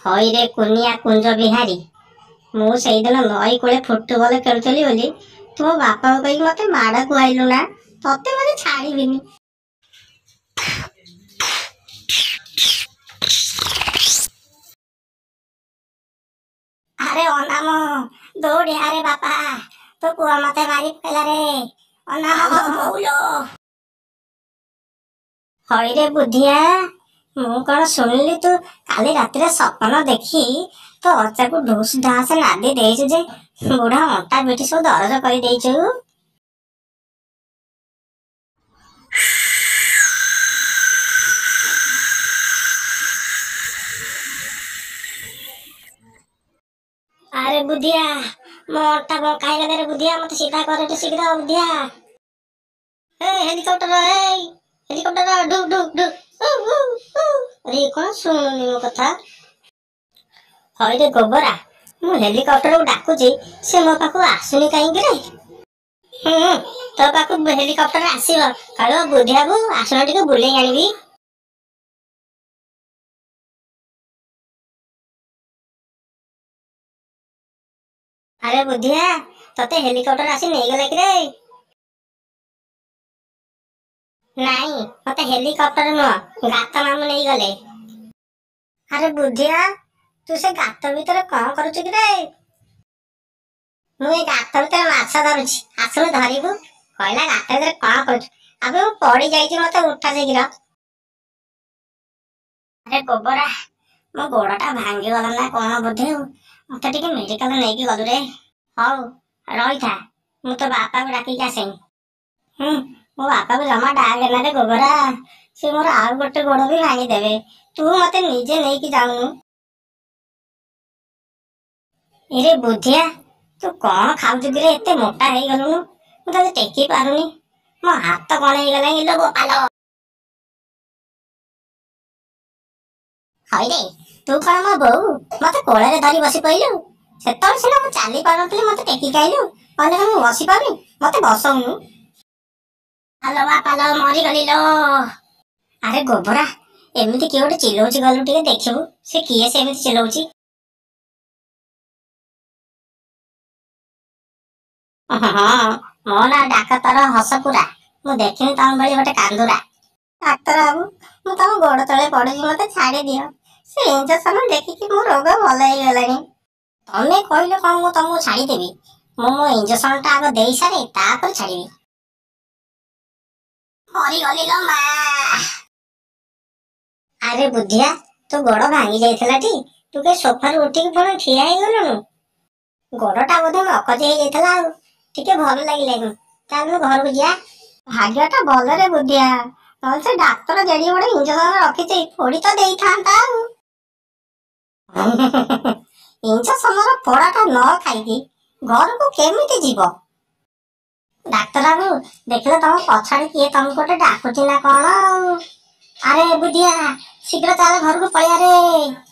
ହଇରେ କୁନିଆ କୁଞ୍ଜ ବିହାରୀ, ମୁଁ ସେଇଦିନ ନଈ କୂଳେ ଫୁଟବଲ ଖେଳୁଥିଲି ବୋଲି ତୋ ବାପାଙ୍କୁ କହିକି ମତେ ମାଡ଼ କୁଆଇଲୁ ନା? ତତେ ମାନେ ଛାଡ଼ିବିନି। ଆରେ ଅନାମ ଦୌଡ଼ି ଆରେ ବାପା, ତୋ ପୁଅ ମତେ ମାରି ପକେଇଲା ରେ। ଅନାମ ମଉଲୋ। ହଇରେ ବୁଦ୍ଧିଆ, ମୁଁ କଣ ଶୁଣିଲି ତୁ କାଲି ରାତିରେ ସପନ ଦେଖି ତୋ ଅଚାକୁ ଢୁସ୍ ଢାସ୍ ନାଦି ଦେଇଛୁ ଯେ ବୁଢ଼ା ଅଣ୍ଟା ପିଠି ସବୁ ଦରଜ କରିଦେଇଛୁ। ଆରେ ବୁଦ୍ଧିଆ, ମୋ ଅଣ୍ଟା ବଙ୍କା ହେଇଗଲା ରେ ବୁଦ୍ଧିଆ, ମତେ ସିଧା କରେ ଟେ ଶୀଘ୍ର ବୁଦ୍ଧିଆ। ହେଲିକପ୍ଟର, ହେଲିକପ୍ଟର ଡୁ ଡୁ ଡୁ। ଆରେ କଣ ଶୁଣୁନି ମୋ କଥା? ହଇରେ ଗୋବରା, ମୁଁ ହେଲିକପ୍ଟରକୁ ଡାକୁଛି, ସେ ମୋ ପାଖକୁ ଆସୁନି କାହିଁକି ରେ? ତୋ ପାଖକୁ ହେଲିକପ୍ଟର ଆସିବ, କହିବ ବୁଦ୍ଧିଆକୁ ଆସୁନ ଟିକେ ବୁଲେଇ ଆଣିବି। ଆରେ ବୁଦ୍ଧିଆ, ତତେ ହେଲିକପ୍ଟର ଆସି ନେଇଗଲା କି ରେ? ନାଇଁ, ମତେ ହେଲିକପ୍ଟର ନୁହଁ, ଗାତ ମାମୁଁ ନେଇଗଲେ। ଆରେ ବୁଦ୍ଧିଆ, ତୁ ସେ ଗାତ ଭିତରେ କଣ କରୁଛୁ କି ରେ? ମୁଁ ଏ ଗାତ ଭିତରେ ମାଛ ଧରୁଛି, ଆସୁନୁ ଧରିବୁ। କହିଲା ଗାତ ଭିତରେ କଣ କରୁଛୁ? ଆବେ ମୁଁ ପଡି ଯାଇଛି, ମତେ ଉଠା ଶୀଘ୍ର। ଆରେ ଗୋବରା, ମୋ ଗୋଡଟା ଭାଙ୍ଗିଗଲା ନା କଣ ବୋଧେ, ମତେ ଟିକେ ମେଡିକାଲ ନେଇକି ଗଲୁ ରେ। ହଉ ରହିଥା, ମୁଁ ତୋ ବାପାକୁ ଡାକିକି ଆସେ। ମୋ ବାପାକୁ ଜମା ଡାକେନା ରେ ଗୋବରା, ସେ ମୋର ଆଉ ଗୋଟେ ଗୋଡ ବି ଭାଙ୍ଗିଦେବେ। ତୁ ମତେ ନିଜେ ନେଇକି ଯାଉନୁ। ଏରେ ବୁଦ୍ଧିଆ, ତୁ କଣ ଖାଉଛୁ କିରେ? ଏତେ ମୋଟା ହେଇଗଲୁଣୁ, ମୁଁ ତତେ ଟେକି ପାରୁନି। ମୋ ହାତ କଣ ହେଇଗଲାଣି ଲୋ ବୋପାଲୋ। ହଇରେ, ତୁ କଣ ମୋ ବୋଉ, ମତେ କୋଳରେ ଧରି ବସି ପଇଲୁ? ସେତେବେଳେ ସିନା ମୁଁ ଚାଲି ପାରୁନଥିଲି, ମତେ ଟେକିକି ଆଇଲୁ, କହିଲେ ମୁଁ ବସି ପାରୁନି, ମତେ ବସଉନୁ। ଆଲୋ ବାପାଲୋ, ମରିଗଲି ଲୋ। ଆରେ ଗୋବରା, ଏମିତି କିଏ ଗୋଟେ ଚିଲଉଛି ଗଲୁ ଟିକେ ଦେଖିବୁ, ସେ କିଏ ସେ ଏମିତି ଚିଲଉଛି? ହଁ, ମୋ ନା ଡାକ୍ତର ହସପୁରା, ମୁଁ ଦେଖିନି ତମ ଭଳି ଗୋଟେ କାନ୍ଦୁରା। ଡାକ୍ତର ବାବୁ, ମୁଁ ତମ ଗୋଡ ତଳେ ପଡୁଛି, ମତେ ଛାଡି ଦିଅ। ସେ ଇଞ୍ଜେକ୍ସନ ଦେଖିକି ମୋ ରୋଗ ଭଲ ହେଇଗଲାଣି। ତମେ କହିଲେ କଣ ମୁଁ ତମକୁ ଛାଡିଦେବି? ମୁଁ ମୋ ଇଞ୍ଜେକ୍ସନ ଟା ଆଗ ଦେଇ ସାରେ, ତାପରେ ଛାଡିବି। ମରିଗଲି ଲୋ ମା। ଆରେ ବୁଦ୍ଧିଆ, ତୋ ଗୋଡ ଭାଙ୍ଗି ଯାଇଥିଲା ଟି? ତୁ କେ ସୋଫାରୁ ଉଠିକି ପୁଣି ଠିଆ ହେଇଗଲୁଣୁ? ଗୋଡଟା ବୋଧେ ମକଚି ହେଇଯାଇଥିଲା, ଆଉ ଟିକେ ଭଲ ଲାଗିଲାନି। ଚାଲୁ ଘରକୁ ଯିବା। ଭାଗ୍ୟଟା ଭଲରେ ବୁଦ୍ଧିଆ, ନହେଲେ ସେ ଡାକ୍ତର ଯେଡି ଗୋଟେ ଇଞ୍ଜେକ୍ସନ ରଖିଛି, ଫୋଡି ତ ଦେଇଥାନ୍ତା ଆଉ। ଇଞ୍ଜେକ୍ସନର ପୋଡାଟା ନ ଖାଇକି ଘରକୁ କେମିତି ଯିବ? ଡାକ୍ତର ବାବୁ, ଦେଖିଲେ ତମ ପଛରେ କିଏ ତମକୁ ଗୋଟେ ଡାକୁଛି ନା କଣ? ଆରେ ବୁଦ୍ଧିଆ, ଶୀଘ୍ର ଚାଲ ଘରକୁ ପଳେଇବା ରେ।